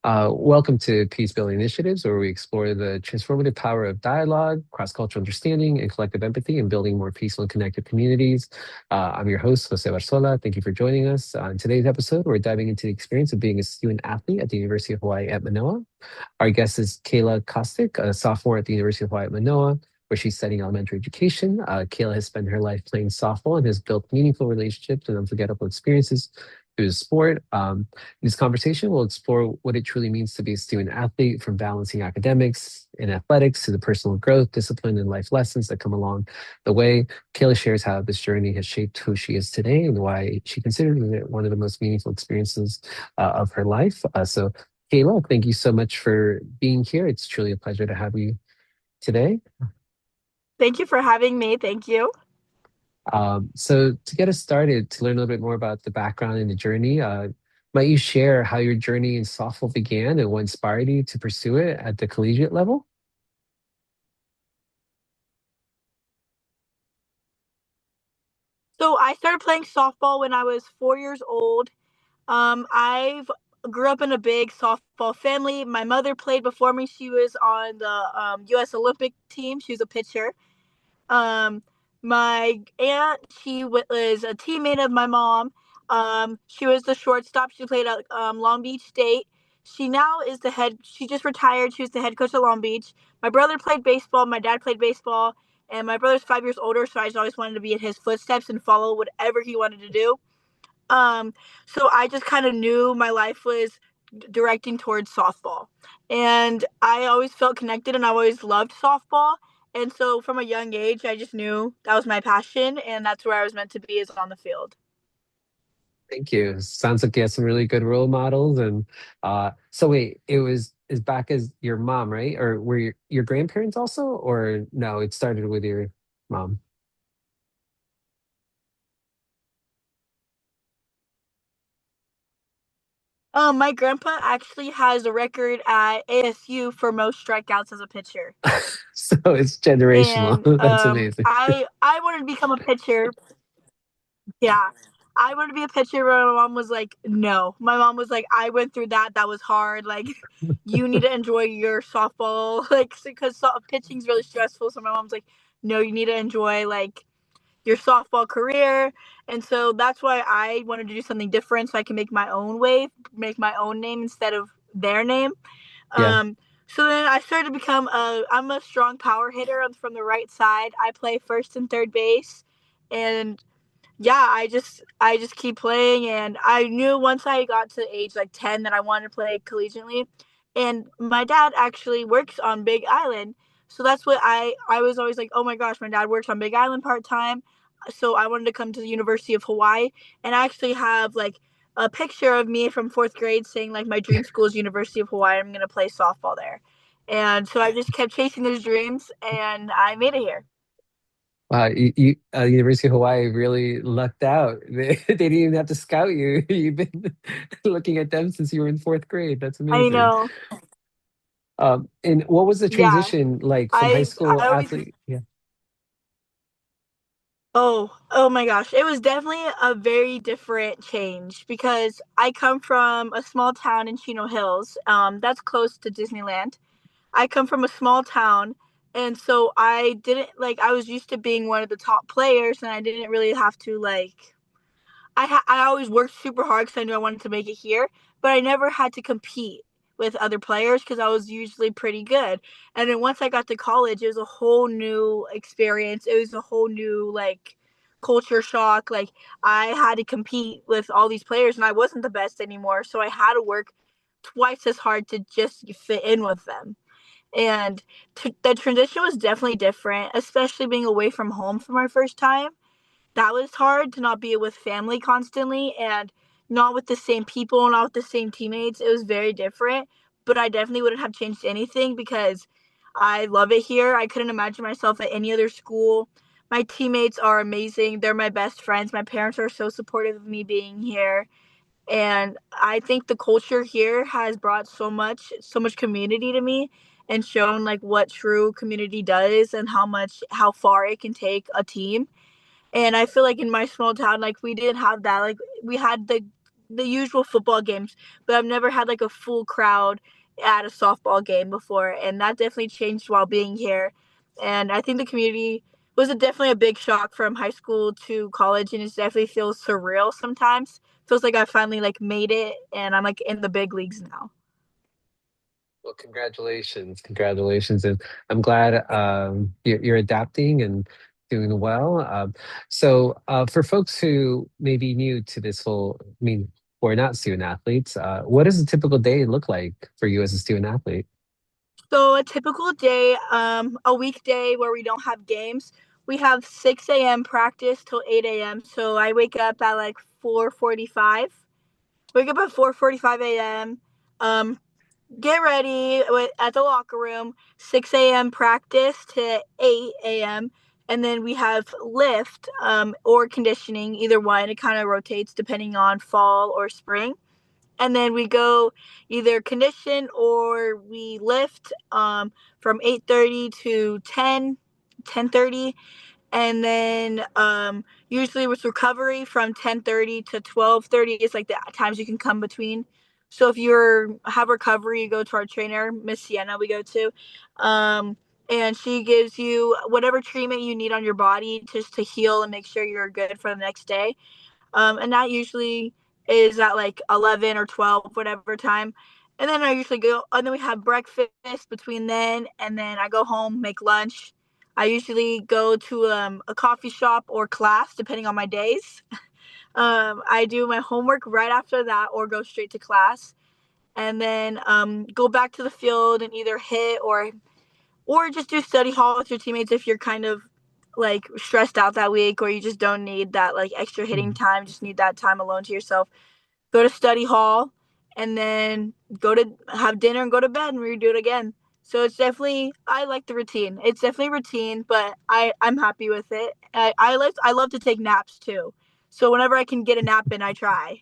Welcome to Peacebuilding Initiatives, where we explore the transformative power of dialogue, cross-cultural understanding, and collective empathy in building more peaceful and connected communities. I'm your host, José Barzola. Thank you for joining us. In today's episode, we're diving into the experience of being a student athlete at the University of Hawaii at Manoa. Our guest is Kayla Kostyk, a sophomore at the University of Hawaii at Manoa, where she's studying elementary education. Kayla has spent her life playing softball and has built meaningful relationships and unforgettable experiences through the sport. In this conversation, we'll explore what it truly means to be a student athlete, from balancing academics and athletics to the personal growth, discipline, and life lessons that come along the way. Kayla shares how this journey has shaped who she is today and why she considers it one of the most meaningful experiences of her life. So Kayla, thank you so much for being here. It's truly a pleasure to have you today. Thank you for having me. Thank you. So to get us started, to learn a little bit more about the background and the journey, might you share how your journey in softball began and what inspired you to pursue it at the collegiate level? So I started playing softball when I was 4 years old. I grew up in a big softball family. My mother played before me. She was on the U.S. Olympic team. She was a pitcher. Um, my aunt, she was a teammate of my mom. She was the shortstop. She played at Long Beach State. She now is the head. She just retired. She was the head coach at Long Beach. My brother played baseball. My dad played baseball. And my brother's 5 years older, so I just always wanted to be in his footsteps and follow whatever he wanted to do. Um, so I just kind of knew my life was directing towards softball. And I always felt connected and I always loved softball. And so from a young age, I just knew that was my passion and that's where I was meant to be, is on the field. Thank you. Sounds like you had some really good role models. And so wait, it was as back as your mom, right? Or were your grandparents also? Or no, it started with your mom? My grandpa actually has a record at ASU for most strikeouts as a pitcher. So it's generational. And That's amazing. I wanted to become a pitcher. Yeah. I wanted to be a pitcher, but my mom was like, no. My mom was like, I went through that. That was hard. Like, you need to enjoy your softball. Like, because pitching's really stressful. So my mom's like, no, you need to enjoy, like, your softball career. And so that's why I wanted to do something different so I can make my own way, make my own name instead of their name. Yeah. So then I started to I'm a strong power hitter from the right side. I play first and third base. And yeah, I just keep playing, and I knew once I got to age like 10 that I wanted to play collegiately. And my dad actually works on Big Island. So that's what I was always like, "Oh my gosh, my dad works on Big Island part-time." So I wanted to come to the University of Hawaii, and I actually have like a picture of me from 4th grade saying like my dream school is University of Hawaii. I'm going to play softball there. And so I just kept chasing those dreams and I made it here. Wow, University of Hawaii really lucked out. They didn't even have to scout you. You've been looking at them since you were in fourth grade. That's I amazing. know. And what was the Yeah. transition like from high I school always athlete? Yeah, oh my gosh. It was definitely a very different change because I come from a small town in Chino Hills. That's close to Disneyland. I come from a small town, and so I didn't like I was used to being one of the top players, and I didn't really have to like I always worked super hard because I knew I wanted to make it here, but I never had to compete with other players because I was usually pretty good. And then once I got to college, it was a whole new experience. It was a whole new like culture shock. Like I had to compete with all these players, and I wasn't the best anymore, so I had to work twice as hard to just fit in with them. And the transition was definitely different, especially being away from home for my first time. That was hard to not be with family constantly and not with the same people, not with the same teammates. It was very different, but I definitely wouldn't have changed anything because I love it here. I couldn't imagine myself at any other school. My teammates are amazing. They're my best friends. My parents are so supportive of me being here. And I think the culture here has brought so much community to me and shown like what true community does and how far it can take a team. And I feel like in my small town, like we didn't have that. Like we had the usual football games, but I've never had like a full crowd at a softball game before, and that definitely changed while being here. And I think the community was definitely a big shock from high school to college, and it definitely feels surreal sometimes. Feels like I finally like made it, and I'm like in the big leagues now. Well, congratulations, congratulations, and I'm glad you're adapting and doing well. For folks who may be new to this whole, I mean, who are not student athletes, what does a typical day look like for you as a student athlete? So a typical day, a weekday where we don't have games, we have 6 a.m. practice till 8 a.m. So I wake up at like 4:45. Wake up at 4:45 a.m. Um, get ready at the locker room. 6 a.m. practice to 8 a.m. And then we have lift or conditioning, either one. It kind of rotates depending on fall or spring, and then we go either condition or we lift from 8:30 to 10:30, and then usually with recovery from 10:30 to 12:30 is like the times you can come between. So if you have recovery, you go to our trainer, Miss Sienna, we go to, um, and she gives you whatever treatment you need on your body just to heal and make sure you're good for the next day, and that usually is at like 11 or 12, whatever time. And then I usually go, and then we have breakfast between then, and then I go home, make lunch. I usually go to a coffee shop or class, depending on my days. I do my homework right after that, or go straight to class, and then go back to the field and either hit or just do study hall with your teammates if you're kind of like stressed out that week, or you just don't need that like extra hitting Mm. time, just need that time alone to yourself. Go to study hall, and then go to have dinner and go to bed and redo it again. So it's definitely, I like the routine. It's definitely routine, but I'm happy with it. I love to take naps too. So whenever I can get a nap in, I try.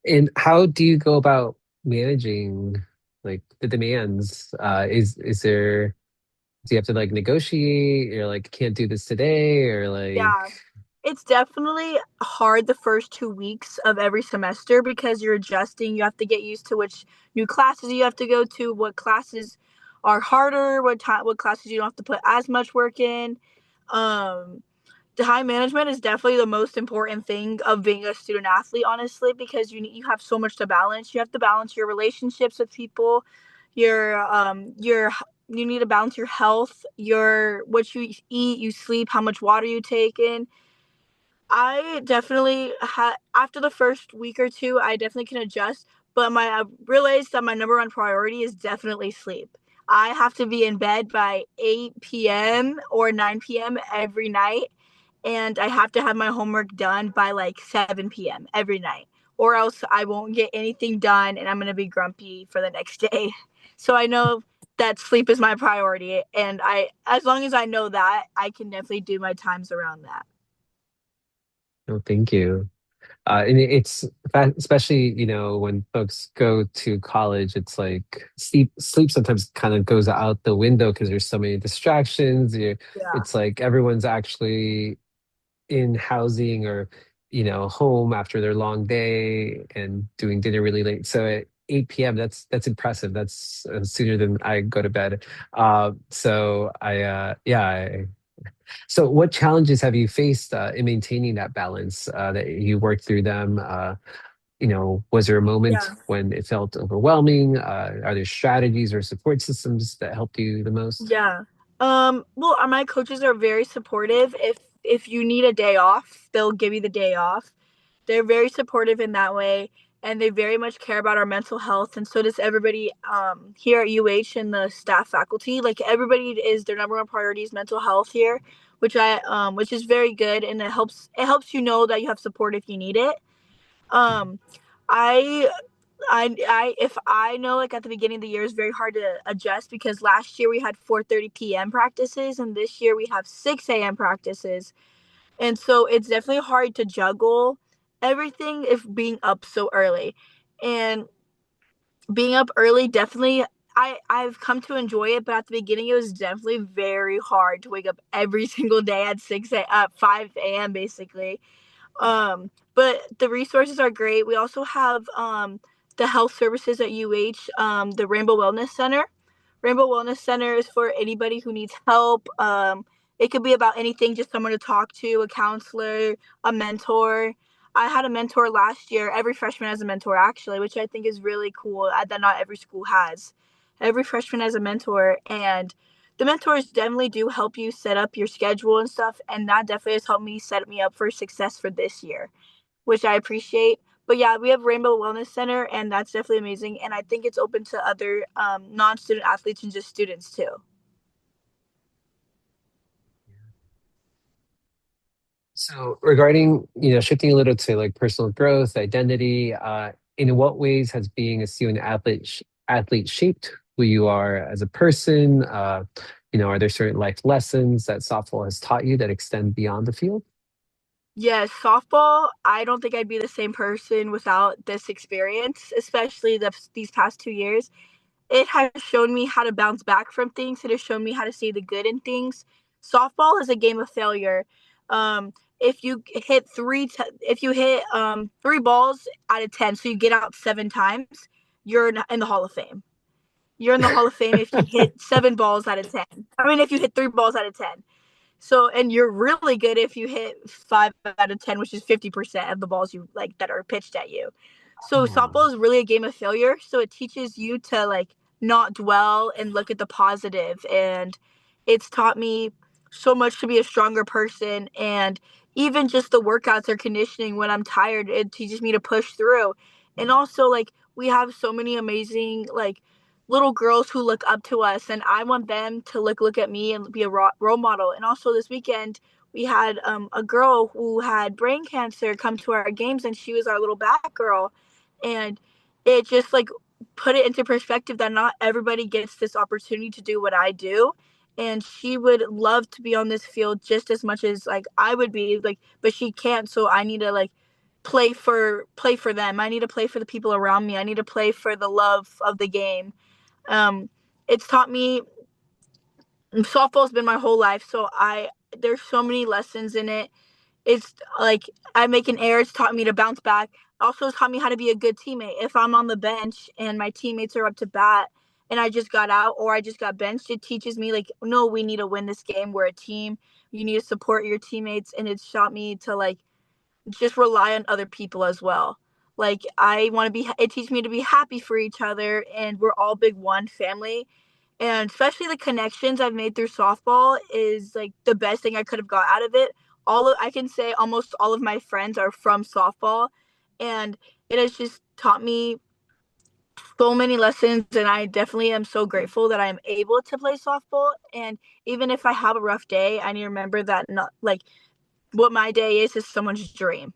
And how do you go about managing like the demands? Is there do you have to like negotiate? You're like can't do this today, or Yeah. like It's definitely hard the first 2 weeks of every semester because you're adjusting. You have to get used to which new classes you have to go to, what classes are harder, what classes you don't have to put as much work in. Um, Time management is definitely the most important thing of being a student athlete, honestly, because you have so much to balance. You have to balance your relationships with people, your you need to balance your health, your what you eat, you sleep, how much water you take in. I definitely had after the first week or two, I definitely can adjust, but I realized that my number one priority is definitely sleep. I have to be in bed by 8 p.m. or 9 p.m. every night, and I have to have my homework done by like 7 p.m. every night, or else I won't get anything done and I'm going to be grumpy for the next day. So I know that sleep is my priority, and as long as I know that, I can definitely do my times around that. no, thank you. And especially, when folks go to college, it's like sleep sometimes kind of goes out the window because there's so many distractions. Yeah. It's like everyone's actually in housing or, home after their long day and doing dinner really late. So at 8 p.m., that's impressive. That's sooner than I go to bed. So what challenges have you faced in maintaining that balance that you worked through them? Was there a moment Yeah. when it felt overwhelming? Are there strategies or support systems that helped you the most? Yeah. Well, my coaches are very supportive. If you need a day off, they'll give you the day off. They're very supportive in that way, and they very much care about our mental health, and so does everybody here at UH and the staff faculty. Like everybody is their number one priority is mental health here, which is very good, and it helps you know that you have support if you need it. Um, I if I know like at the beginning of the year is very hard to adjust because last year we had 4:30 p.m. practices and this year we have 6 a.m. practices. And so it's definitely hard to juggle everything if being up so early. And being up early definitely I've come to enjoy it, but at the beginning it was definitely very hard to wake up every single day at 5 a.m. basically. but the resources are great. We also have the health services at UH, the Rainbow Wellness Center. Rainbow Wellness Center is for anybody who needs help. It could be about anything, just someone to talk to, a counselor, a mentor. I had a mentor last year. Every freshman has a mentor, actually, which I think is really cool that not every school has. Every freshman has a mentor, and the mentors definitely do help you set up your schedule and stuff. And that definitely has helped me set me up for success for this year, which I appreciate. But yeah, we have Rainbow Wellness Center, and that's definitely amazing. And I think it's open to other non-student athletes and just students too. So regarding, shifting a little to like personal growth, identity, in what ways has being a student athlete shaped who you are as a person? Are there certain life lessons that softball has taught you that extend beyond the field? Yes, softball. I don't think I'd be the same person without this experience, especially these past 2 years. It has shown me how to bounce back from things. It has shown me how to see the good in things. Softball is a game of failure. If you hit if you hit 3 balls out of 10, so you get out 7 times, you're in the Hall of Fame. You're in the Hall of Fame if you hit 7 balls out of 10. I mean, if you hit 3 balls out of 10. So, and you're really good if you hit 5 out of 10, which is 50% of the balls you like that are pitched at you. So Oh, softball is really a game of failure. So it teaches you to like not dwell and look at the positive. And it's taught me so much to be a stronger person. And even just the workouts or conditioning when I'm tired, it teaches me to push through. And also like we have so many amazing like little girls who look up to us, and I want them to look at me and be a role model. And also this weekend we had a girl who had brain cancer come to our games, and she was our little bat girl. And it just like put it into perspective that not everybody gets this opportunity to do what I do, and she would love to be on this field just as much as like I would be like, but she can't. So I need to like play for them. I need to play for the people around me. I need to play for the love of the game. um, it's taught me, softball's been my whole life, so I there's so many lessons in it. It's like I make an error. It's taught me to bounce back. Also, it's taught me how to be a good teammate. If I'm on the bench and my teammates are up to bat and I just got out or I just got benched, it teaches me like, no, we need to win this game. We're a team. You need to support your teammates, and it's taught me to like just rely on other people as well. Like I want to be. It teaches me to be happy for each other, and we're all big one family. And especially the connections I've made through softball is like the best thing I could have got out of it. I can say almost all of my friends are from softball, and it has just taught me so many lessons. And I definitely am so grateful that I'm able to play softball. And even if I have a rough day, I need to remember that not like what my day is someone's dream.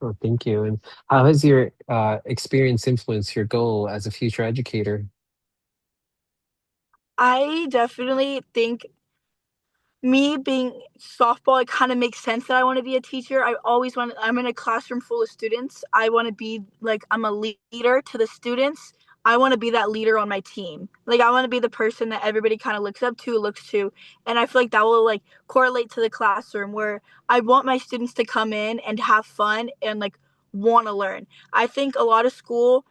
oh, thank you. And how has your experience influenced your goal as a future educator? I definitely think me being softball, it kind of makes sense that I want to be a teacher. I'm in a classroom full of students. I want to be like, I'm a leader to the students. I want to be that leader on my team. Like, I want to be the person that everybody kind of looks up to, looks to. And I feel like that will like correlate to the classroom where I want my students to come in and have fun and like want to learn. I think a lot of school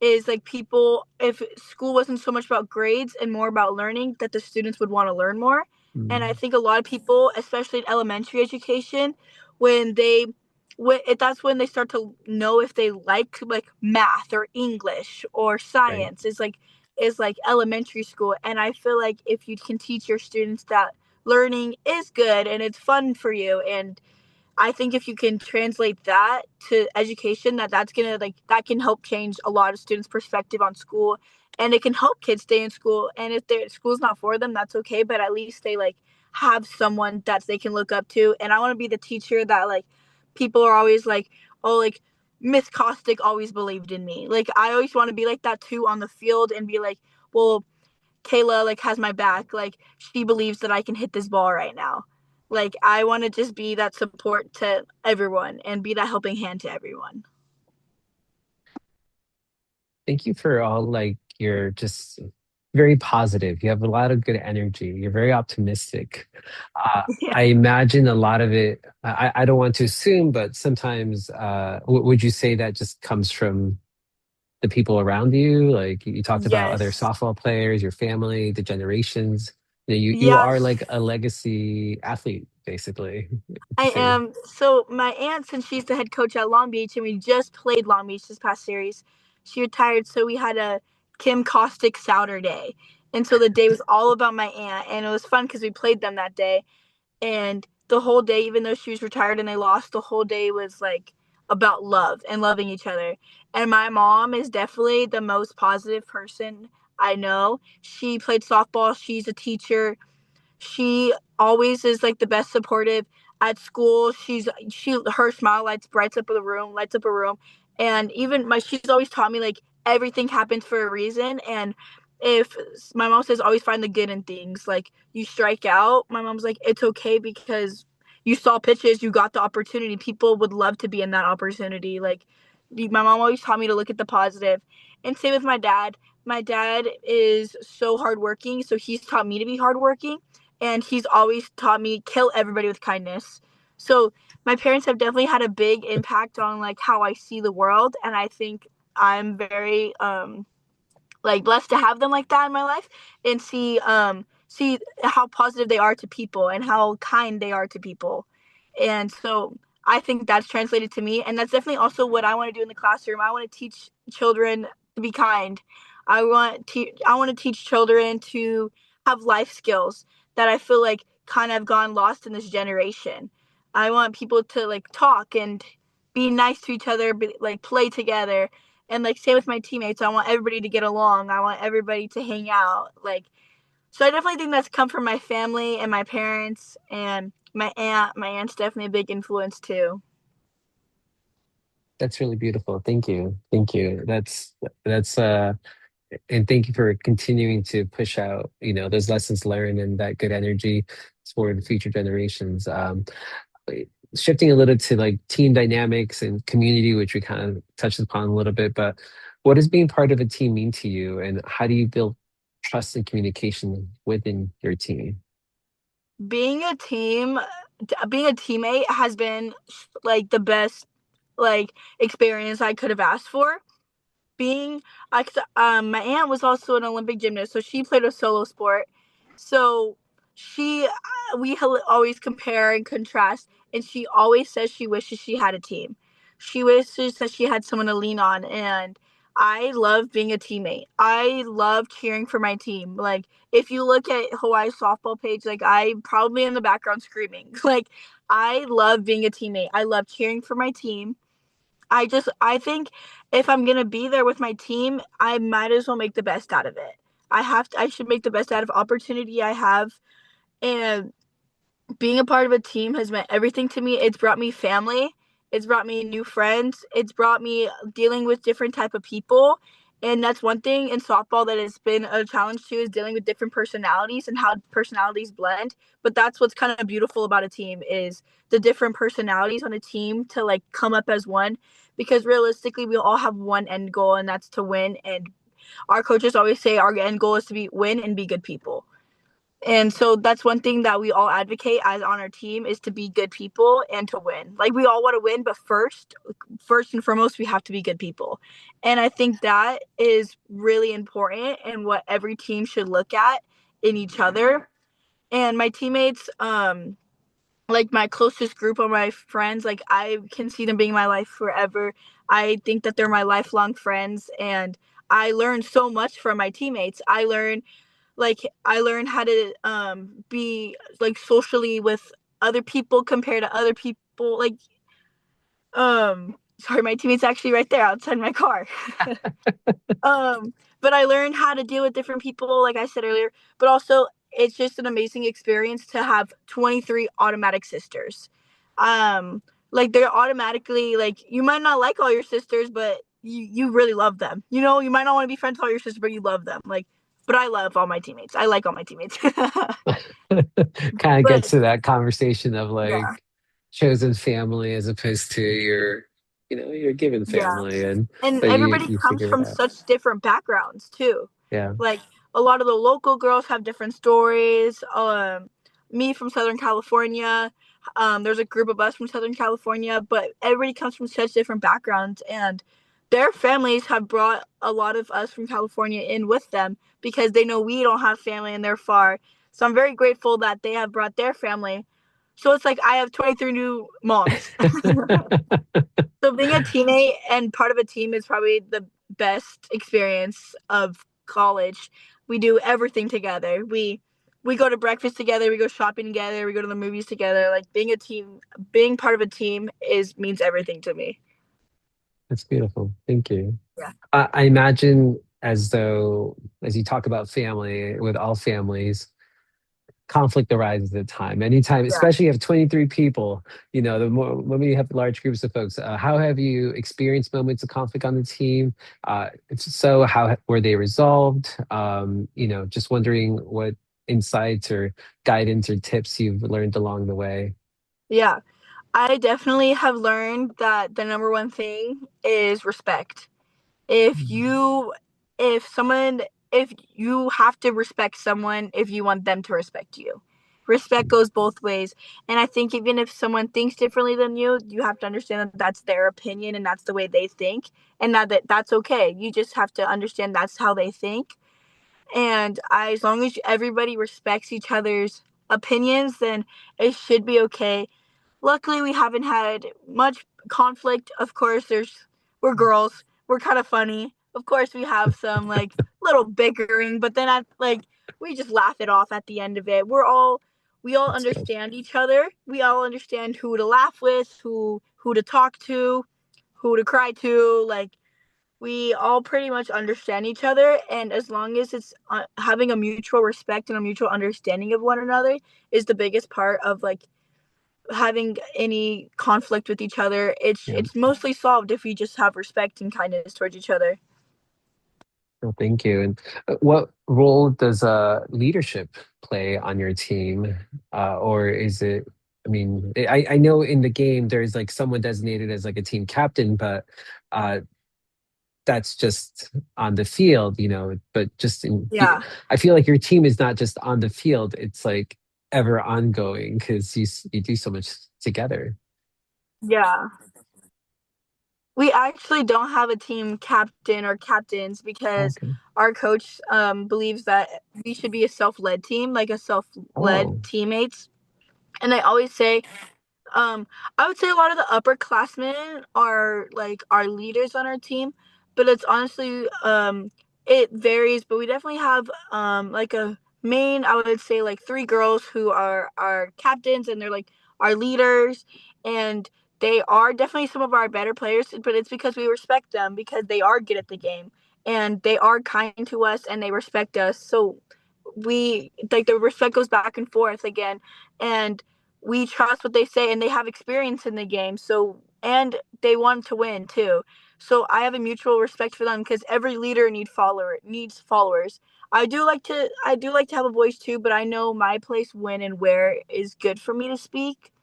is like people, if school wasn't so much about grades and more about learning, that the students would want to learn more. And I Mm, think a lot of people, especially in elementary education, when they that's when they start to know if they like math or English or right. science is like elementary school. And I feel like if you can teach your students that learning is good and it's fun for you, and I think if you can translate that to education, that's gonna like that can help change a lot of students' perspective on school, and it can help kids stay in school. And if their school's not for them, that's okay. But at least they like have someone that they can look up to. And I want to be the teacher that like people are always like, oh, like Miss Kostyk always believed in me. Like I always want to be like that too on the field and be like, well, Kayla like has my back. Like she believes that I can hit this ball right now. Like I want to just be that support to everyone and be that helping hand to everyone. Thank you for all like your just very positive. You have a lot of good energy. You're very optimistic. Yeah. I imagine a lot of it, I don't want to assume, but sometimes, would you say that just comes from the people around you? Like you talked about other Yes. softball players, your family, the generations. You Yeah, are like a legacy athlete, basically, would you I say? am. So my aunt, since she's the head coach at Long Beach, and we just played Long Beach this past series, she retired. So we had a Kim Kostyk Saturday, and so the day was all about my aunt, and it was fun because we played them that day. And the whole day, even though she was retired and they lost, the whole day was like about love and loving each other. And my mom is definitely the most positive person I know. She played softball. She's a teacher. She always is like the best supportive at school. She her smile lights up a room. And even my she's always taught me like everything happens for a reason. And if my mom says always find the good in things, like you strike out, my mom's like it's okay because you saw pitches, you got the opportunity. People would love to be in that opportunity. Like my mom always taught me to look at the positive. And same with my dad. My dad is so hardworking, so he's taught me to be hardworking, and he's always taught me kill everybody with kindness. So my parents have definitely had a big impact on like how I see the world, and I think I'm very like blessed to have them like that in my life and see how positive they are to people and how kind they are to people. And so I think that's translated to me, and that's definitely also what I want to do in the classroom. I want to teach children to be kind. I want to teach children to have life skills that I feel like kind of gone lost in this generation. I want people to like talk and be nice to each other, like play together, and like same with my teammates. I want everybody to get along. I want everybody to hang out. Like so I definitely think that's come from my family and my parents and my aunt. My aunt's definitely a big influence too. That's really beautiful. Thank you. Thank you. That's and thank you for continuing to push out, those lessons learned and that good energy for the future generations. Shifting a little to like team dynamics and community, which we kind of touched upon a little bit, but what does being part of a team mean to you, and how do you build trust and communication within your team? Being a team, being a teammate has been like the best like experience I could have asked for. Being my aunt was also an Olympic gymnast, so she played a solo sport. So she we always compare and contrast, and she always says she wishes she had a team. She wishes that she had someone to lean on, and I love being a teammate. I love cheering for my team. Like if you look at Hawaii softball page, like I probably in the background screaming. Like I love being a teammate. I love cheering for my team. I think if I'm gonna be there with my team, I might as well make the best out of it. I should make the best out of opportunity I have, and being a part of a team has meant everything to me. It's brought me family, it's brought me new friends, it's brought me dealing with different type of people. And that's one thing in softball that has been a challenge too, is dealing with different personalities and how personalities blend. But that's what's kind of beautiful about a team is the different personalities on a team to like come up as one, because realistically we all have one end goal, and that's to win. And our coaches always say our end goal is to be win and be good people. And so that's one thing that we all advocate as on our team is to be good people and to win. Like we all want to win, but first and foremost, we have to be good people. And I think that is really important and what every team should look at in each other. And my teammates, like my closest group of my friends, like I can see them being my life forever. I think that they're my lifelong friends, and I learned so much from my teammates. I learned how to be like socially with other people compared to other people. Like sorry, my teammate's actually right there outside my car. um, but I learned how to deal with different people, like I said earlier. But also, it's just an amazing experience to have 23 automatic sisters. Um, like they're automatically like you might not like all your sisters, but you really love them. You know, you might not want to be friends with all your sisters, but you love them. Like, but I love all my teammates. I like all my teammates. Kind of But gets to that conversation of yeah, like chosen family as opposed to your given yeah. family, and And but you everybody you comes figure it from out. such different backgrounds too. Yeah. Like a lot of the local girls have different stories. Me from Southern California. There's a group of us from Southern California, but everybody comes from such different backgrounds, and their families have brought a lot of us from California in with them because they know we don't have family and they're far. So I'm very grateful that they have brought their family. So it's like I have 23 new moms. So being a teammate and part of a team is probably the best experience of college. We do everything together. We go to breakfast together, we go shopping together, we go to the movies together. Like being part of a team is means everything to me. That's beautiful. Thank you. Yeah. I imagine as though, as you talk about family, with all families, conflict arises at time. Anytime, Yeah. especially if you have 23 people, the more when you have large groups of folks, how have you experienced moments of conflict on the team? If so, how were they resolved? Just wondering what insights or guidance or tips you've learned along the way. Yeah. I definitely have learned that the number one thing is respect. If Mm. you if someone if you have to respect someone if you want them to respect you. Respect goes both ways. And I think even if someone thinks differently than you have to understand that that's their opinion and that's the way they think, and that's okay. You just have to understand that's how they think. And as long as everybody respects each other's opinions, then it should be okay. Luckily, we haven't had much conflict. Of course, we're girls. We're kind of funny. Of course, we have some like little bickering, but then we just laugh it off at the end of it. We all That's good. understand each other. We all understand who to laugh with, who to talk to, who to cry to. Like we all pretty much understand each other, and as long as it's having a mutual respect and a mutual understanding of one another is the biggest part of like having any conflict with each other. Yeah. It's mostly solved if we just have respect and kindness towards each other. Well, thank you. And what role does leadership play on your team? Or is it, I mean, I know in the game there's like someone designated as like a team captain, but uh, that's just on the field, but Yeah. I feel like your team is not just on the field, it's like ever ongoing because you do so much together. Yeah. We actually don't have a team captain or captains because Okay. our coach believes that we should be a self-led team, like a self-led Oh, teammates. And I always say I would say a lot of the upperclassmen are like our leaders on our team, but it's honestly it varies. But we definitely have like a main. I would say like three girls who are our captains and they're like our leaders, and they are definitely some of our better players. But it's because we respect them because they are good at the game and they are kind to us and they respect us. So we like the respect goes back and forth again, and we trust what they say and they have experience in the game. So and they want to win too. So I have a mutual respect for them because every leader needs followers. I do like to have a voice too, but I know my place when and where is good for me to speak.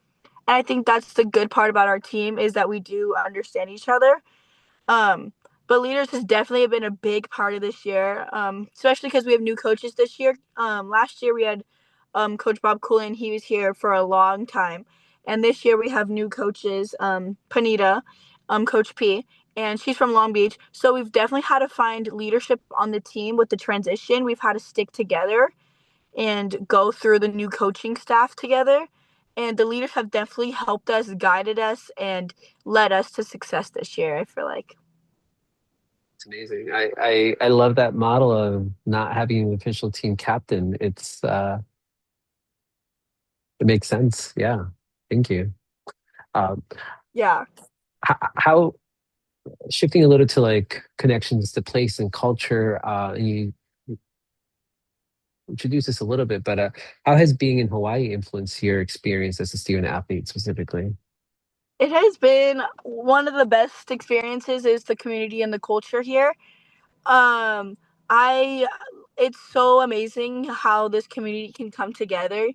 And I think that's the good part about our team is that we do understand each other. Um, but leaders has definitely been a big part of this year, especially because we have new coaches this year. Last year we had Coach Bob Coolin. He was here for a long time. And this year we have new coaches, Panita, Coach P, and she's from Long Beach. So we've definitely had to find leadership on the team with the transition. We've had to stick together and go through the new coaching staff together. And the leaders have definitely helped us, guided us, and led us to success this year, I feel like. it's amazing. I love that model of not having an official team captain. It makes sense. Yeah. Thank you. Um, Yeah. how shifting a little to like connections to place and culture, and you introduced this a little bit, but how has being in Hawaii influenced your experience as a student athlete specifically? It has been one of the best experiences is the community and the culture here. Um, I it's so amazing how this community can come together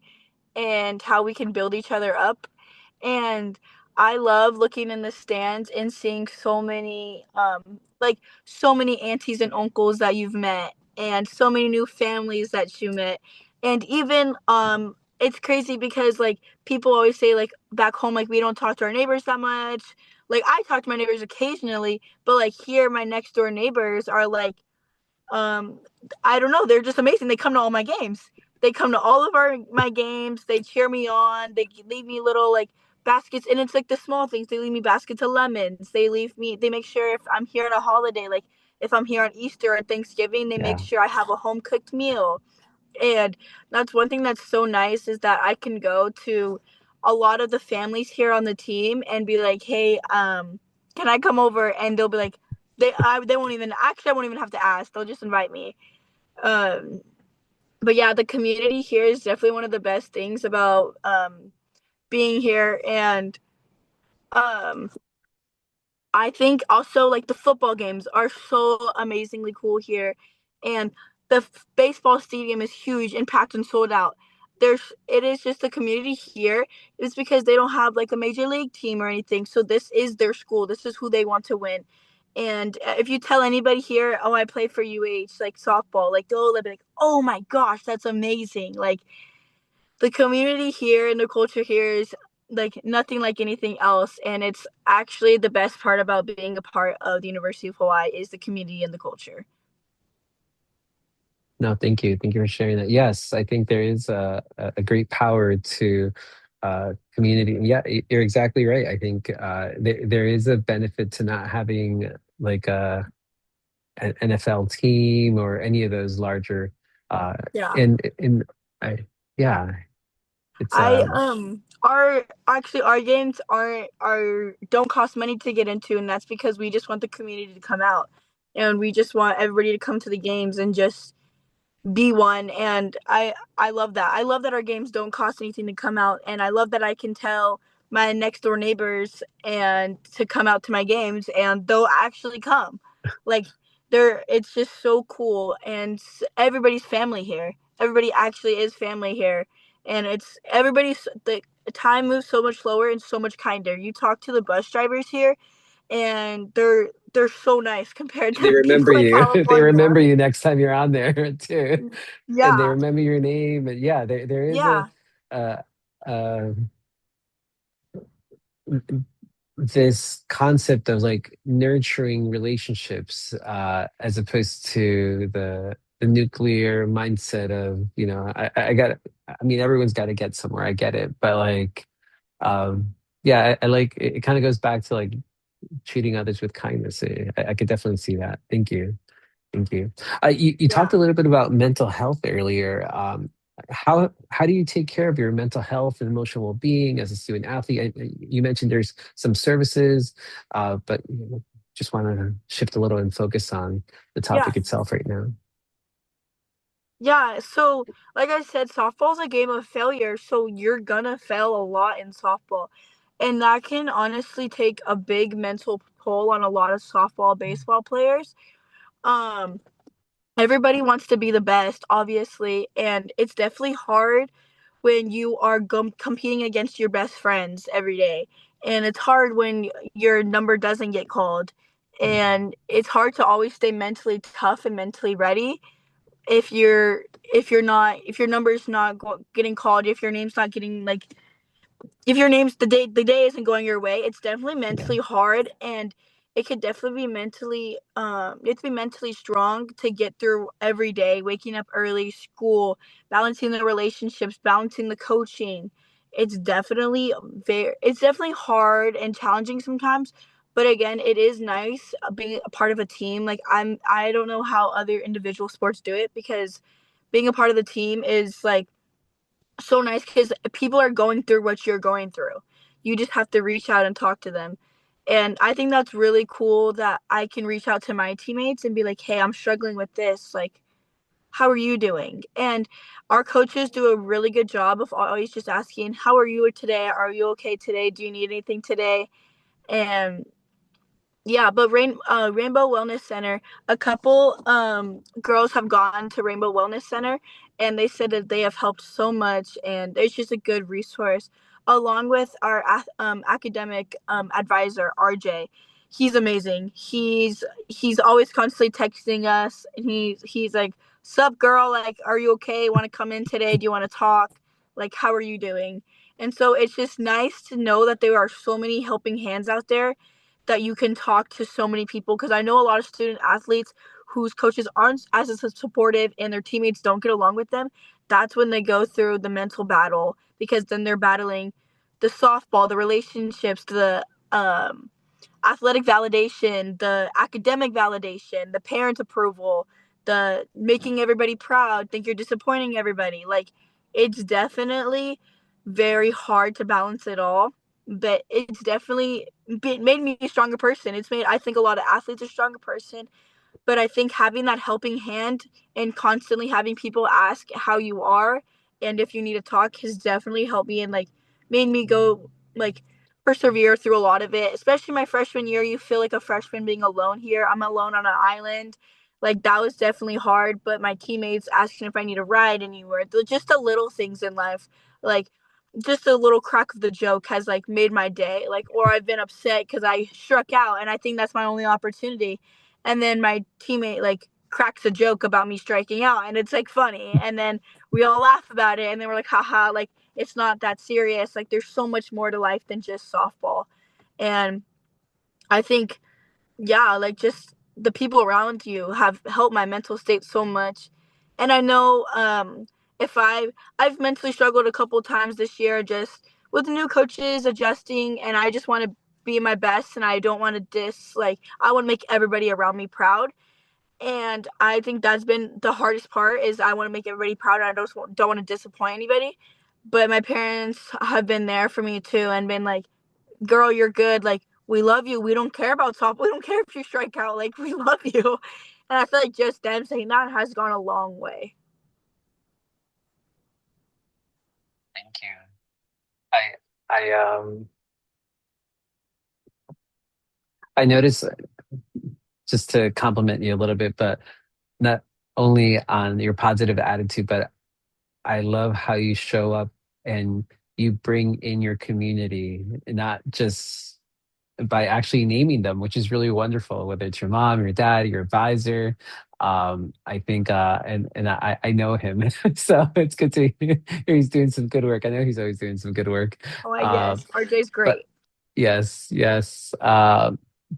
and how we can build each other up. And I love looking in the stands and seeing so many so many aunties and uncles that you've met and so many new families that you met. And even it's crazy because like people always say like back home like we don't talk to our neighbors that much. Like I talk to my neighbors occasionally, but like here my next door neighbors are like um I don't know, they're just amazing. They come to all my games. They come to all of our my games. They cheer me on. They leave me little like baskets, and it's like the small things. They leave me baskets of lemons. They make sure if I'm here on a holiday, like if I'm here on Easter or Thanksgiving, they make Yeah. sure I have a home cooked meal. And that's one thing that's so nice is that I can go to a lot of the families here on the team and be like, "Hey, can I come over?" And they'll be like, they won't even actually I won't even have to ask. They'll just invite me. Um, but yeah, the community here is definitely one of the best things about being here, and um, I think also like the football games are so amazingly cool here, and the baseball stadium is huge and packed and sold out. It is just the community here. It's because they don't have like a major league team or anything, so this is their school. This is who they want to win. And if you tell anybody here, oh, I play for UH, like softball, like they'll be like, oh my gosh, that's amazing. Like the community here and the culture here is like nothing like anything else, and it's actually the best part about being a part of the University of Hawaii is the community and the culture. No, thank you. Thank you for sharing that. Yes, I think there is a great power to community. And yeah, you're exactly right. I think there is a benefit to not having like an NFL team or any of those larger uh Yeah. and I yeah, it's I our actually our games are don't cost money to get into, and that's because we just want the community to come out, and we just want everybody to come to the games and just be one. And I love that. I love that our games don't cost anything to come out, and I love that I can tell my next door neighbors and to come out to my games and they'll actually come. Like they're it's just so cool, and everybody's family here. Everybody actually is family here, and it's everybody's the time moves so much slower and so much kinder. You talk to the bus drivers here and they're so nice compared they to remember people in you. They California. remember you next time you're on there too. And they Yeah. remember your name. And yeah, there is Yeah. uh, uh, this concept of like nurturing relationships as opposed to the nuclear mindset of, I got, I mean, everyone's got to get somewhere. I get it. But like, yeah, I like it, kind of goes back to like treating others with kindness. I could definitely see that. Thank you. Thank you. You talked Yeah. a little bit about mental health earlier. How do you take care of your mental health and emotional well-being as a student athlete? You mentioned there's some services, but just want to shift a little and focus on the Yeah. topic itself right now. Yeah. So, like I said, softball's a game of failure. So you're gonna fail a lot in softball, and that can honestly take a big mental toll on a lot of softball, baseball players. Um, Everybody wants to be the best, obviously, and it's definitely hard when you are competing against your best friends every day. And it's hard when your number doesn't get called. And it's hard to always stay mentally tough and mentally ready if your number's not getting called, if your name's not getting like if your name's the day isn't going your way, it's definitely Yeah. mentally hard, and it could definitely be you have to be mentally strong to get through every day, waking up early, school, balancing the relationships, balancing the coaching. It's definitely hard and challenging sometimes, but again, it is nice being a part of a team. Like I don't know how other individual sports do it, because being a part of the team is like so nice because people are going through what you're going through. You just have to reach out and talk to them. And I think that's really cool that I can reach out to my teammates and be like, hey, I'm struggling with this. Like, how are you doing? And our coaches do a really good job of always just asking, how are you today? Are you okay today? Do you need anything today? And yeah, but Rainbow Wellness Center, a couple girls have gone to Rainbow Wellness Center, and they said that they have helped so much, and it's just a good resource, along with our academic advisor, RJ. he's amazing. He's always constantly texting us, and he's like, "Sup, girl? Like, are you okay? Want to come in today? Do you want to talk? Like, how are you doing?" And so it's just nice to know that there are so many helping hands out there that you can talk to so many people. Because I know a lot of student athletes whose coaches aren't as supportive and their teammates don't get along with them. That's when they go through the mental battle, because then they're battling the softball, the relationships, the athletic validation, the academic validation, the parent approval, the making everybody proud, think you're disappointing everybody. Like, it's definitely very hard to balance it all, but it's definitely made me a stronger person. It's made, I think, a lot of athletes a stronger person, but I think having that helping hand and constantly having people ask how you are and if you need to talk has definitely helped me and like made me go like persevere through a lot of it. Especially my freshman year, you feel like a freshman being alone here. I'm alone on an island. Like, that was definitely hard, but my teammates asking if I need a ride anywhere, just the little things in life, like just a little crack of the joke has like made my day. Like, or I've been upset because I struck out and I think that's my only opportunity, and then my teammate like cracks a joke about me striking out and it's like funny, and then we all laugh about it and then we're like, haha, like it's not that serious. Like, there's so much more to life than just softball. And I think, yeah, like just the people around you have helped my mental state so much. And I know, if I've mentally struggled a couple times this year just with the new coaches adjusting, and I just want to be my best and I don't want to like I want to make everybody around me proud. And I think that's been the hardest part, is I want to make everybody proud and I don't want to disappoint anybody. But my parents have been there for me too and been like, girl, you're good. Like, we love you. We don't care about softball. We don't care if you strike out. Like, we love you. And I feel like just them saying that has gone a long way. Thank you. I I noticed, just to compliment you a little bit, but not only on your positive attitude, but I love how you show up and you bring in your community, not just by actually naming them, which is really wonderful, whether it's your mom, your dad, your advisor. I think, and I know him, so it's good to hear he's doing some good work. I know he's always doing some good work. Oh, I Um, guess. RJ's but great. yes, yes.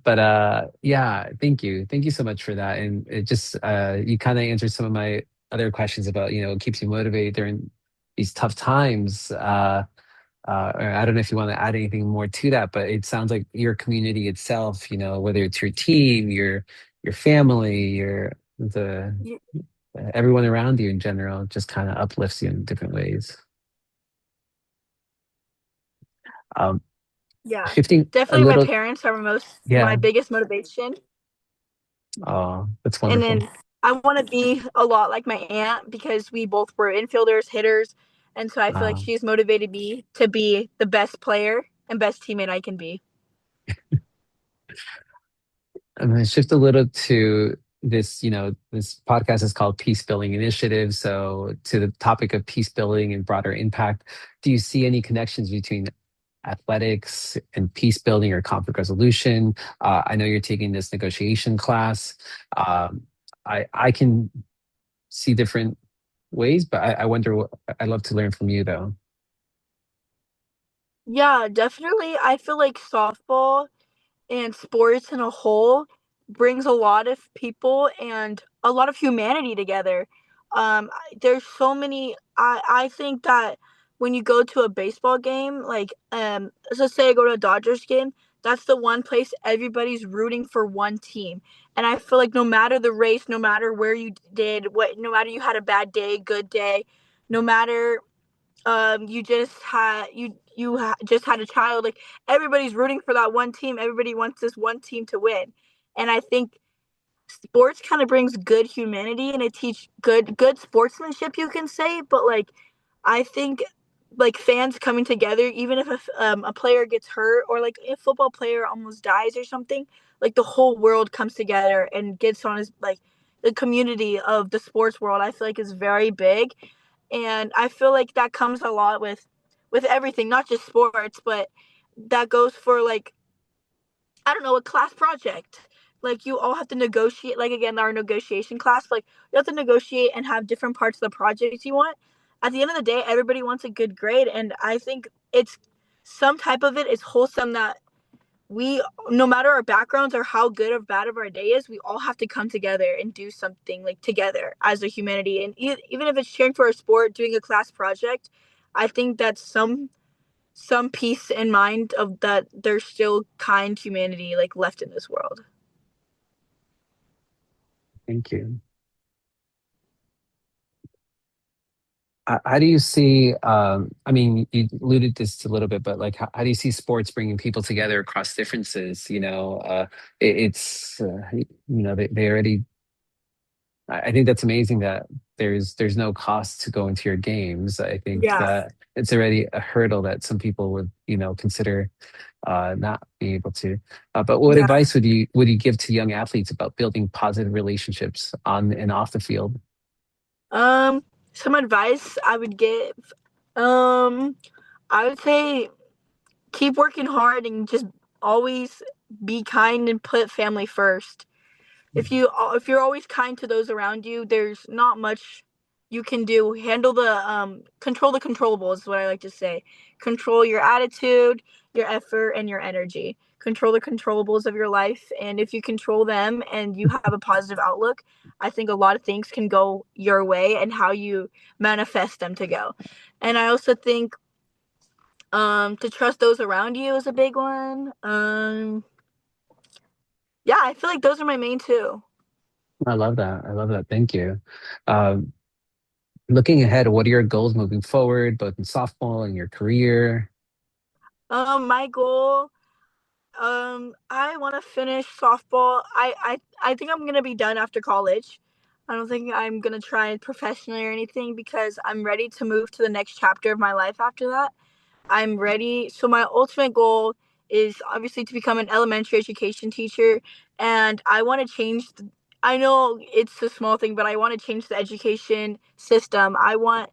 But yeah, thank you so much for that. And it just you kind of answered some of my other questions about, what keeps you motivated during these tough times. Or I don't know if you want to add anything more to that, but it sounds like your community itself, whether it's your team, your family, the everyone around you in general, just kind of uplifts you in different ways. Um, Yeah. Shifting a Definitely my little, parents are my yeah. biggest motivation. Oh, that's And wonderful. then I want to be a lot like my aunt because we both were infielders, hitters. And so I feel like Wow. she's motivated me to be the best player and best teammate I can be. I'm going to shift a little to this, this podcast is called Peace Building Initiatives. So, to the topic of peace building and broader impact, do you see any connections between athletics and peace building or conflict resolution? I know you're taking this negotiation class. Um, I can see different ways, but I wonder what I'd love to learn from you though. Yeah, definitely. I feel like softball and sports in a whole brings a lot of people and a lot of humanity together. There's so many. I think that when you go to a baseball game, like let's say I go to a Dodgers game, that's the one place everybody's rooting for one team. And I feel like no matter the race, no matter where you did, no matter you had a bad day, good day, no matter you just had just had a child, like everybody's rooting for that one team, everybody wants this one team to win. And I think sports kind of brings good humanity and it teach good sportsmanship, you can say. But like, I think like fans coming together, even if a player gets hurt or like a football player almost dies or something, like the whole world comes together and gets on his like the community of the sports world, I feel like is very big. And I feel like that comes a lot with everything, not just sports, but that goes for like I don't know, a class project. Like you all have to negotiate. Like again, our negotiation class. Like you have to negotiate and have different parts of the project you want. At the end of the day, everybody wants a good grade, and I think it's some type of it is wholesome that we, no matter our backgrounds or how good or bad of our day is, we all have to come together and do something like together as a humanity. And even if it's cheering for a sport, doing a class project, I think that's some peace in mind of that there's still kind humanity like left in this world. Thank you. How do you see, I mean, you alluded this a little bit, but like, how do you see sports bringing people together across differences? It's, they already, I think that's amazing that there's no cost to go into your games. I think Yeah. that it's already a hurdle that some people would, consider not being able to. But what Yeah. advice would you give to young athletes about building positive relationships on and off the field? Um, some advice I would give. Um, I would say keep working hard and just always be kind and put family first. If you're always kind to those around you, there's not much you can do. Handle the control the controllables is what I like to say. Control your attitude, your effort, and your energy. Control the controllables of your life, and if you control them and you have a positive outlook, I think a lot of things can go your way and how you manifest them to go. And I also think to trust those around you is a big one. Yeah, I feel like those are my main two. I love that. I love that. Thank you. Um, Looking ahead, what are your goals moving forward, both in softball and your career? My goal, I want to finish softball. I think I'm gonna be done after college. I don't think I'm gonna try it professionally or anything because I'm ready to move to the next chapter of my life after that. I'm ready. So my ultimate goal is obviously to become an elementary education teacher, and I want to change. I know it's a small thing, but I want to change the education system. I want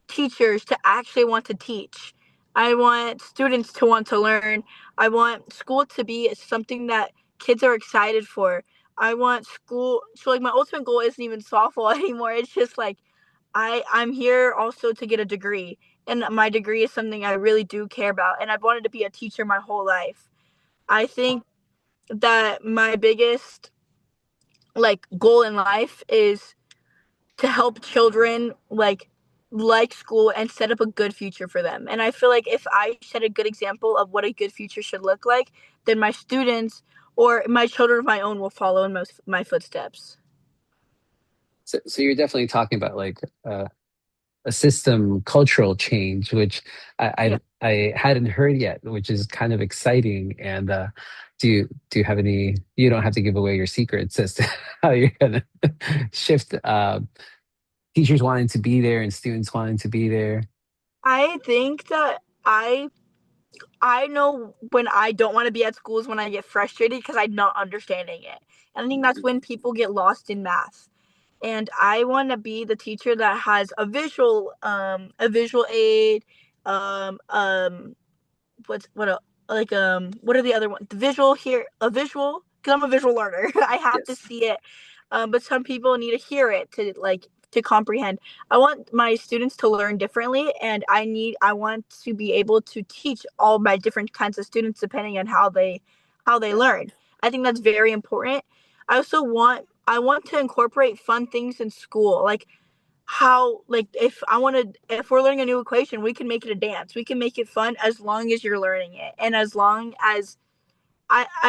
teachers to actually want to teach. I want students to want to learn. I want school to be something that kids are excited for. I want school, so like my ultimate goal isn't even softball anymore. It's just like I'm here also to get a degree, and my degree is something I really do care about, and I've wanted to be a teacher my whole life. I think that my biggest like goal in life is to help children like school and set up a good future for them. And I feel like if I set a good example of what a good future should look like, then my students or my children of my own will follow in my footsteps. So you're definitely talking about like a system cultural change, which Yeah. I hadn't heard yet, which is kind of exciting. And do you have any? You don't have to give away your secrets as to how you're gonna shift teachers wanting to be there and students wanting to be there. I think that I know when I don't want to be at school is when I get frustrated because I'm not understanding it. And I think that's when people get lost in math. And I want to be the teacher that has a visual aid, what's what a like what are the other ones? The visual here, a visual because I'm a visual learner. I have to Yes. see it, but some people need to hear it to comprehend. I want my students to learn differently, and I want to be able to teach all my different kinds of students depending on how they learn. I think that's very important. I want to incorporate fun things in school, like how like if we're learning a new equation, we can make it a dance, we can make it fun as long as you're learning it, and as long as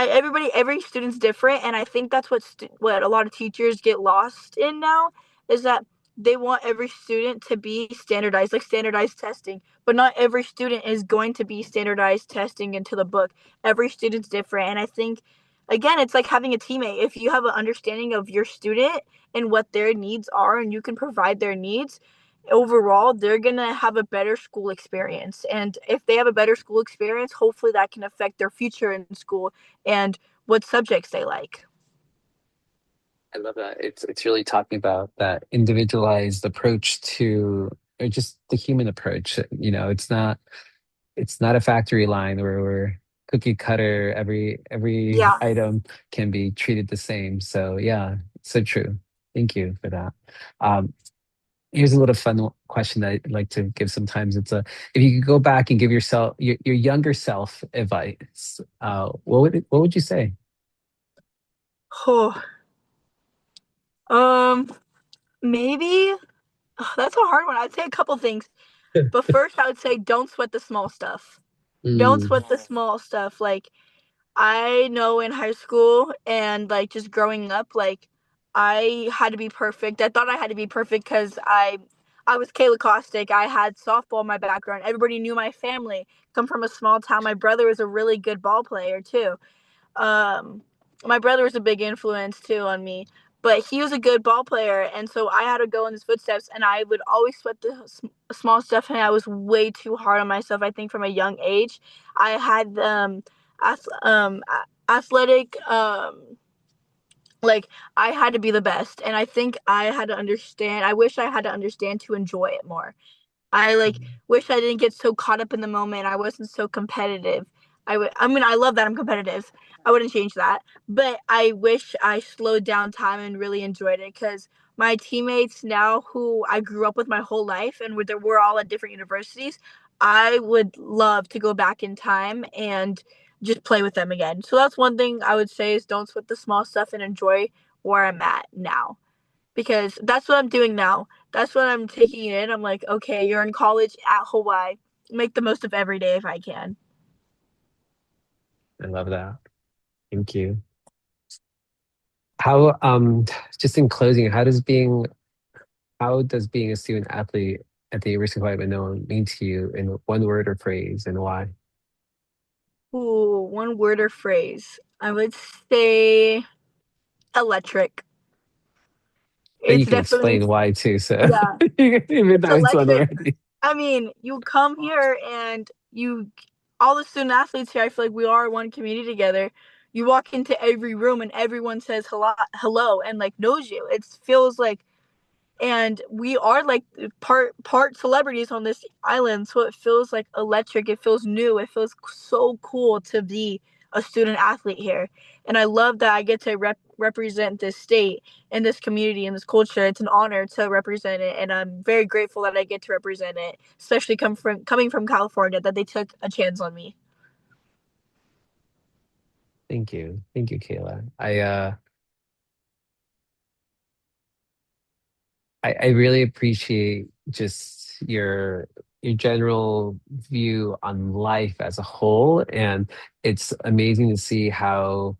every student's different, and I think that's what a lot of teachers get lost in now is that they want every student to be standardized, like standardized testing, but not every student is going to be standardized testing into the book. Every student's different, and I think again it's like having a teammate. If you have an understanding of your student and what their needs are and you can provide their needs, overall they're going to have a better school experience, and if they have a better school experience, hopefully that can affect their future in school and what subjects they like. I love that. It's really talking about that individualized approach to or just the human approach. It's not a factory line where we're cookie cutter. Every Yeah. item can be treated the same. So yeah, so true. Thank you for that. Um, Here's a little fun question that I'd like to give sometimes. It's a if you could go back and give yourself your younger self advice, what would you say? Oh, um, maybe that's a hard one. I'd say a couple things. But first, I would say don't sweat the small stuff. Don't Mm, sweat the small stuff. Like, I know in high school and like just growing up, like I had to be perfect. I thought I had to be perfect because I was Kayla Kostyk. I had softball in my background. Everybody knew my family. Come from a small town. My brother was a really good ball player too. Um, my brother was a big influence too on me, but he was a good ball player, and so I had to go in his footsteps. And I would always sweat the small stuff, and I was way too hard on myself. I think from a young age, I had athletic like I had to be the best, and I think I had to understand. I wish I had to understand to enjoy it more. I like wish I didn't get so caught up in the moment. I wasn't so competitive. I mean, I love that I'm competitive. I wouldn't change that. But I wish I slowed down time and really enjoyed it because my teammates now who I grew up with my whole life and we're all at different universities, I would love to go back in time and just play with them again. So that's one thing I would say is don't sweat the small stuff and enjoy where I'm at now because that's what I'm doing now. That's what I'm taking in. I'm like, okay, you're in college at Hawaii. Make the most of every day if I can. I love that. Thank you. How just in closing, how does being a student athlete at the University of Hawaiʻi Manoa mean to you in one word or phrase, and why? Ooh, one word or phrase. I would say electric. Then you It's can definitely, explain why too. So yeah, even it's though it's one electric. already. I mean, you come here and all the student athletes here, I feel like we are one community together. You walk into every room and everyone says hello, and like knows you. It feels like and we are like part celebrities on this island, so it feels like electric, it feels new, it feels so cool to be a student athlete here. And I love that I get to represent this state and this community and this culture. It's an honor to represent it, and I'm very grateful that I get to represent it, especially coming from California, that they took a chance on me. Thank you, Kayla. I really appreciate just your general view on life as a whole, and it's amazing to see how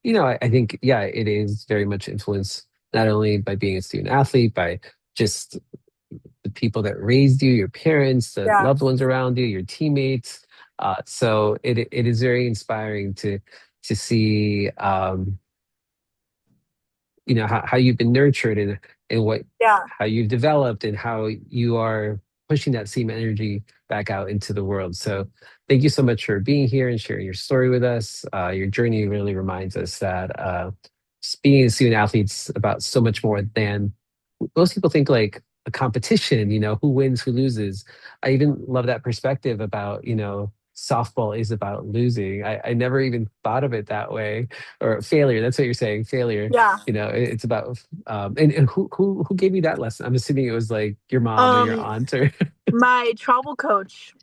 I think yeah, it is very much influenced not only by being a student athlete, by just the people that raised you, your parents, the Yeah. loved ones around you, your teammates. So it is very inspiring to see how you've been nurtured and what Yeah. how you've developed and how you are pushing that same energy back out into the world. So thank you so much for being here and sharing your story with us. Your journey really reminds us that just being a student athlete's about so much more than most people think, like a competition, who wins, who loses. I even love that perspective about, softball is about losing. I never even thought of it that way. Or failure. That's what you're saying, failure. Yeah. It's about and who gave you that lesson? I'm assuming it was like your mom or your um aunt or My travel coach,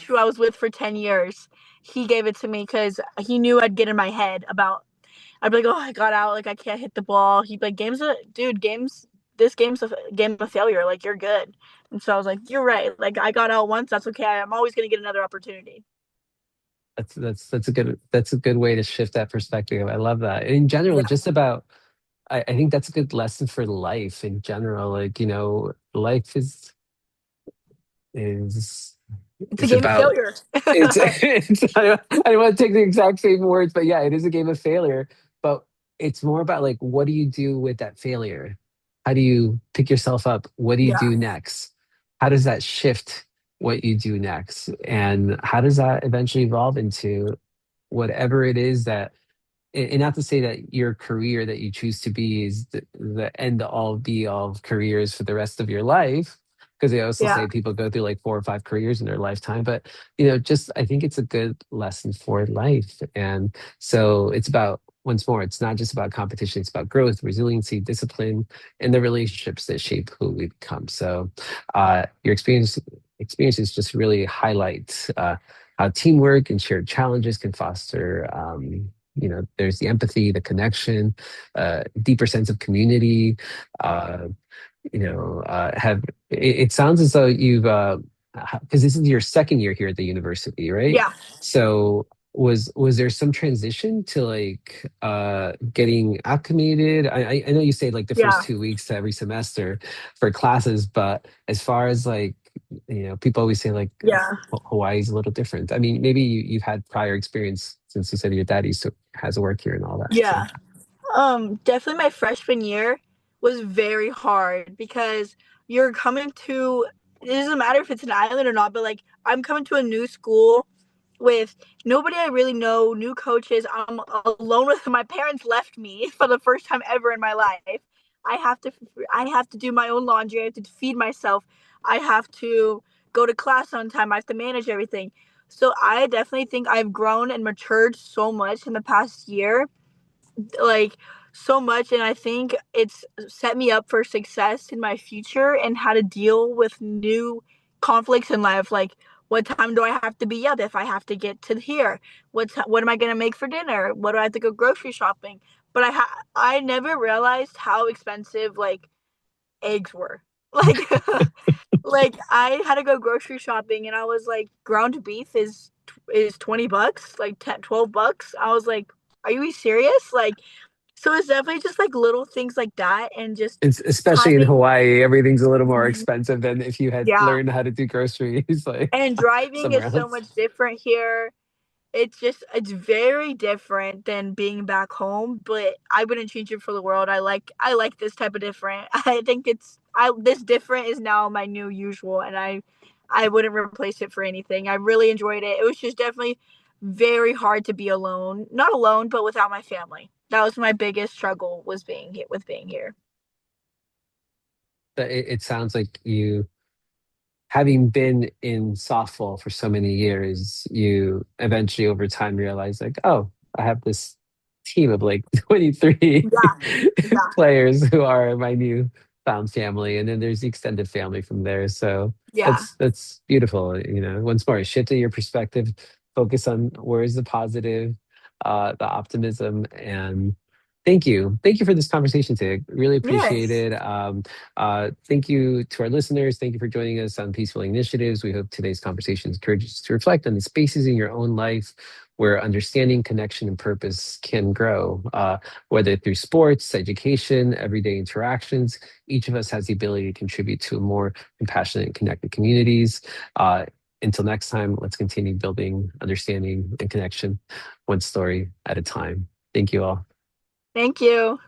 oh, who I was with for 10 years, he gave it to me because he knew I'd get in my head about, I'd be like, oh, I got out, like, I can't hit the ball. He'd be like, this game's a game of failure. Like, you're good. And so I was like, you're right. Like, I got out once. That's okay. I'm always going to get another opportunity. that's a good way to shift that perspective. I love that. In general, Yeah. just about I think that's a good lesson for life in general. Like, life is It's a is game of about failure. I don't want to take the exact same words, but yeah, it is a game of failure. But it's more about like, what do you do with that failure? How do you pick yourself up? What do you Yeah. do next? How does that shift what you do next? And how does that eventually evolve into whatever it is that, and not to say that your career that you choose to be is the end all be all of careers for the rest of your life, because they also Yeah. say people go through like 4 or 5 careers in their lifetime. But just I think it's a good lesson for life. And so it's about, once more, it's not just about competition, it's about growth, resiliency, discipline, and the relationships that shape who we become. So your experiences just really highlight how teamwork and shared challenges can foster, there's the empathy, the connection, deeper sense of community. uh, have it sounds as though you've because this is your second year here at the university, right? Yeah. So was there some transition to like getting acclimated? I know you say like the first Yeah. 2 weeks to every semester for classes, but as far as like, people always say like Yeah. Hawaii's a little different. I mean, maybe you've had prior experience since you said your dad used to has a work here and all that. So Yeah. Definitely my freshman year was very hard because you're coming to, it doesn't matter if it's an island or not, but like I'm coming to a new school with nobody I really know, new coaches. I'm alone with my parents left me for the first time ever in my life. I have to I have to do my own laundry, I have to feed myself. I have to go to class on time. I have to manage everything. So I definitely think I've grown and matured so much in the past year, like so much, and I think it's set me up for success in my future and how to deal with new conflicts in life, like what time do I have to be up if I have to get to here, what am I going to make for dinner, what do I have to go grocery shopping. But I never realized how expensive like eggs were. Like like I had to go grocery shopping and I was like, ground beef is $20, like 10 $12. I was like, are you serious? Like, so it's definitely just like little things like that and just it's especially in timing. Hawaii, everything's a little more Mhm. expensive than if you had Yeah. learned how to do groceries like And driving somewhere is so else. much different here. It's very different than being back home, but I wouldn't change it for the world. I like this type of different. I think this different is now my new usual, and I wouldn't replace it for anything. I really enjoyed it. It was just definitely very hard to be alone. Not alone, but without my family. That was my biggest struggle, was being here. But it sounds like you, having been in softball for so many years, you eventually over time realize like, oh, I have this team of like 23 Yeah. Yeah. players who are my new found family. And then there's the extended family from there. So Yeah. that's beautiful. Once more, shift in your perspective, focus on where is the positive, the optimism, and thank you. Thank you for this conversation today. Really appreciate Yes. it. Thank you to our listeners. Thank you for joining us on Peaceful Initiatives. We hope today's conversation encourages you to reflect on the spaces in your own life where understanding, connection, and purpose can grow, whether through sports, education, everyday interactions. Each of us has the ability to contribute to a more compassionate and connected communities. Uh, until next time, let's continue building understanding and connection, one story at a time. Thank you all. Thank you.